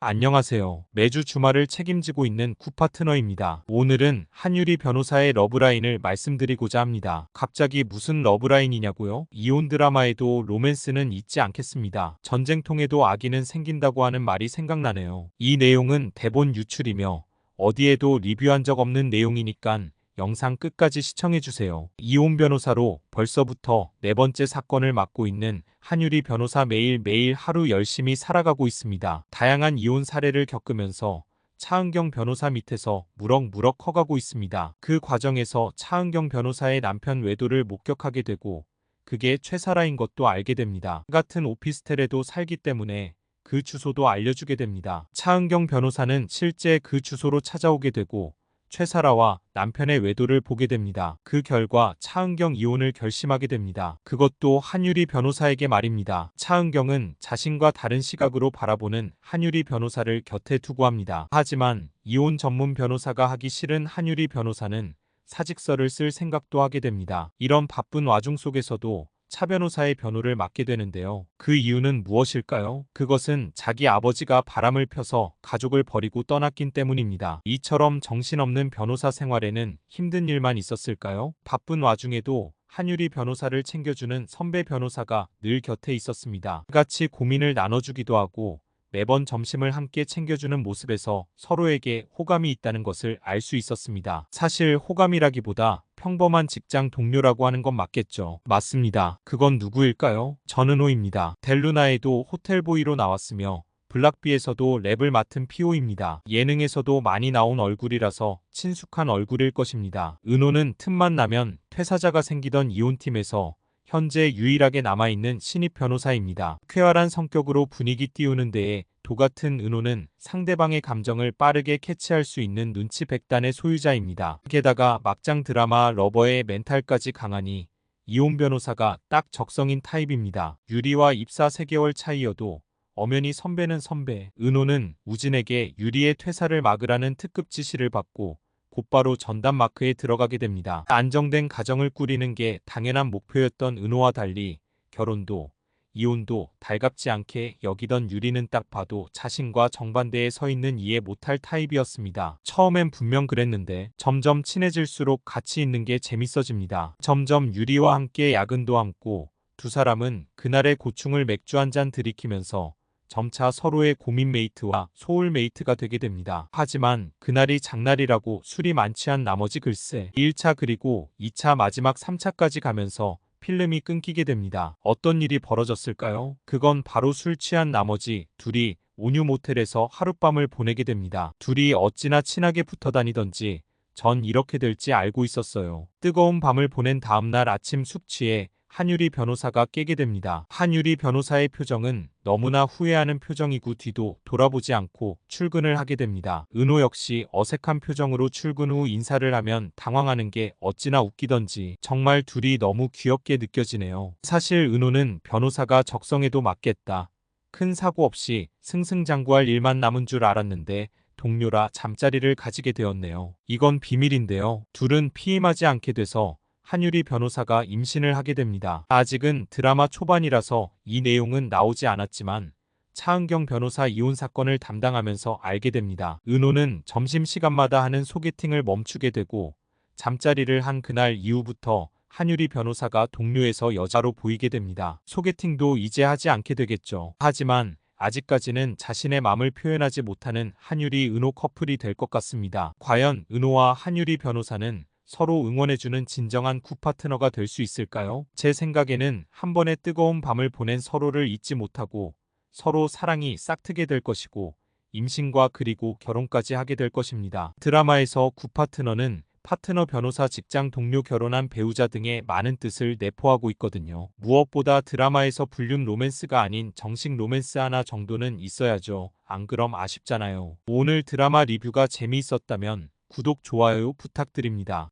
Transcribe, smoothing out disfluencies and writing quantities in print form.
안녕하세요. 매주 주말을 책임지고 있는 구파트너입니다. 오늘은 한유리 변호사의 러브라인을 말씀드리고자 합니다. 갑자기 무슨 러브라인이냐고요? 이혼 드라마에도 로맨스는 있지 않겠습니다. 전쟁통에도 아기는 생긴다고 하는 말이 생각나네요. 이 내용은 대본 유출이며 어디에도 리뷰한 적 없는 내용이니깐 영상 끝까지 시청해주세요. 이혼 변호사로 벌써부터 네 번째 사건을 맡고 있는 한유리 변호사 매일매일 하루 열심히 살아가고 있습니다. 다양한 이혼 사례를 겪으면서 차은경 변호사 밑에서 무럭무럭 커가고 있습니다. 그 과정에서 차은경 변호사의 남편 외도를 목격하게 되고 그게 최사라인 것도 알게 됩니다. 같은 오피스텔에도 살기 때문에 그 주소도 알려주게 됩니다. 차은경 변호사는 실제 그 주소로 찾아오게 되고 최사라와 남편의 외도를 보게 됩니다. 그 결과 차은경 이혼을 결심하게 됩니다. 그것도 한유리 변호사에게 말입니다. 차은경은 자신과 다른 시각으로 바라보는 한유리 변호사를 곁에 두고 합니다. 하지만 이혼 전문 변호사가 하기 싫은 한유리 변호사는 사직서를 쓸 생각도 하게 됩니다. 이런 바쁜 와중 속에서도 차 변호사의 변호를 맡게 되는데요. 그 이유는 무엇일까요? 그것은 자기 아버지가 바람을 펴서 가족을 버리고 떠났기 때문입니다. 이처럼 정신없는 변호사 생활에는 힘든 일만 있었을까요? 바쁜 와중에도 한유리 변호사를 챙겨주는 선배 변호사가 늘 곁에 있었습니다. 같이 고민을 나눠주기도 하고 매번 점심을 함께 챙겨주는 모습에서 서로에게 호감이 있다는 것을 알 수 있었습니다. 사실 호감이라기보다 평범한 직장 동료라고 하는 건 맞겠죠. 맞습니다. 그건 누구일까요? 전은호입니다. 델루나에도 호텔보이로 나왔으며 블락비에서도 랩을 맡은 피오입니다. 예능에서도 많이 나온 얼굴이라서 친숙한 얼굴일 것입니다. 은호는 틈만 나면 퇴사자가 생기던 이혼팀에서 현재 유일하게 남아있는 신입 변호사입니다. 쾌활한 성격으로 분위기 띄우는 데에 도같은 은호는 상대방의 감정을 빠르게 캐치할 수 있는 눈치 백단의 소유자입니다. 게다가 막장 드라마 러버의 멘탈까지 강하니 이혼 변호사가 딱 적성인 타입입니다. 유리와 입사 3개월 차이여도 엄연히 선배는 선배. 은호는 우진에게 유리의 퇴사를 막으라는 특급 지시를 받고 곧바로 전담 마크에 들어가게 됩니다. 안정된 가정을 꾸리는 게 당연한 목표였던 은호와 달리 결혼도 이혼도 달갑지 않게 여기던 유리는 딱 봐도 자신과 정반대에 서 있는 이해 못할 타입이었습니다. 처음엔 분명 그랬는데 점점 친해질수록 같이 있는 게 재밌어집니다. 점점 유리와 함께 야근도 함고 두 사람은 그날의 고충을 맥주 한 잔 들이키면서 점차 서로의 고민 메이트와 소울 메이트가 되게 됩니다. 하지만 그날이 장날이라고 술이 만취한 나머지 글쎄 1차 그리고 2차 마지막 3차까지 가면서 필름이 끊기게 됩니다. 어떤 일이 벌어졌을까요? 그건 바로 술 취한 나머지 둘이 온유 모텔에서 하룻밤을 보내게 됩니다. 둘이 어찌나 친하게 붙어 다니던지 전 이렇게 될지 알고 있었어요. 뜨거운 밤을 보낸 다음날 아침 숙취에 한유리 변호사가 깨게 됩니다. 한유리 변호사의 표정은 너무나 후회하는 표정이고 뒤도 돌아보지 않고 출근을 하게 됩니다. 은호 역시 어색한 표정으로 출근 후 인사를 하면 당황하는 게 어찌나 웃기던지 정말 둘이 너무 귀엽게 느껴지네요. 사실 은호는 변호사가 적성에도 맞겠다. 큰 사고 없이 승승장구할 일만 남은 줄 알았는데 동료라 잠자리를 가지게 되었네요. 이건 비밀인데요. 둘은 피임하지 않게 돼서 한유리 변호사가 임신을 하게 됩니다. 아직은 드라마 초반이라서 이 내용은 나오지 않았지만 차은경 변호사 이혼 사건을 담당하면서 알게 됩니다. 은호는 점심시간마다 하는 소개팅을 멈추게 되고 잠자리를 한 그날 이후부터 한유리 변호사가 동료에서 여자로 보이게 됩니다. 소개팅도 이제 하지 않게 되겠죠. 하지만 아직까지는 자신의 마음을 표현하지 못하는 한유리 은호 커플이 될 것 같습니다. 과연 은호와 한유리 변호사는 서로 응원해주는 진정한 구파트너가 될 수 있을까요? 제 생각에는 한 번의 뜨거운 밤을 보낸 서로를 잊지 못하고 서로 사랑이 싹트게 될 것이고 임신과 그리고 결혼까지 하게 될 것입니다. 드라마에서 구파트너는 파트너, 변호사, 직장 동료, 결혼한 배우자 등의 많은 뜻을 내포하고 있거든요. 무엇보다 드라마에서 불륜 로맨스가 아닌 정식 로맨스 하나 정도는 있어야죠. 안 그럼 아쉽잖아요. 오늘 드라마 리뷰가 재미있었다면 구독, 좋아요 부탁드립니다.